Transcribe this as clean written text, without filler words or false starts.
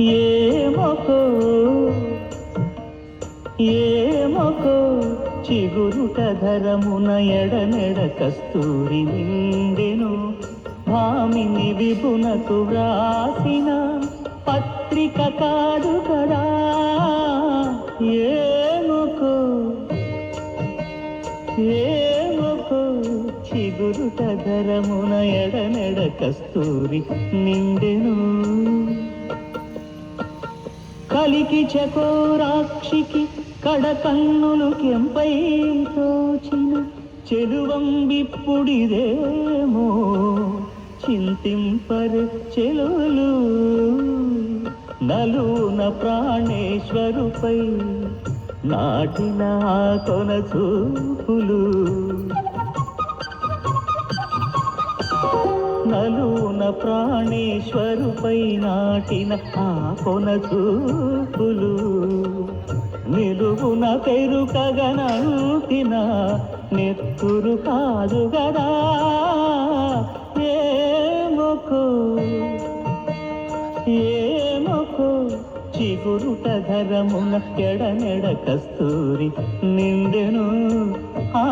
ఏమొకో ఏమొకో చిగురుట ధరమున ఎడనెడ కస్తూరి నిండెను భామిని విపునకు వ్రాసిన పత్రిక కాదు కదా. ఏమొకో ఏమొకో చిగురుట ధరమున ఎడనెడ కస్తూరి నిండెను. కలికి చకోరాక్షికి కడకన్నులు కెంపై తోచిన చెలువంబిప్పుడిదేమో చింతింపరు చెలువలు. నలున ప్రాణేశ్వరుపై నాటిన కొన చూపులు. నలున ప్రాణేశ్వరుపై నాటిన ఆ కొన చూపులు. నిలువున పెరుకగనంటిన నెత్తురు కాదు గదా. ఏమొకో ఏమొకో చిగురుట ధరమున ఎడనెడ కస్తూరి నిండెను. ఆ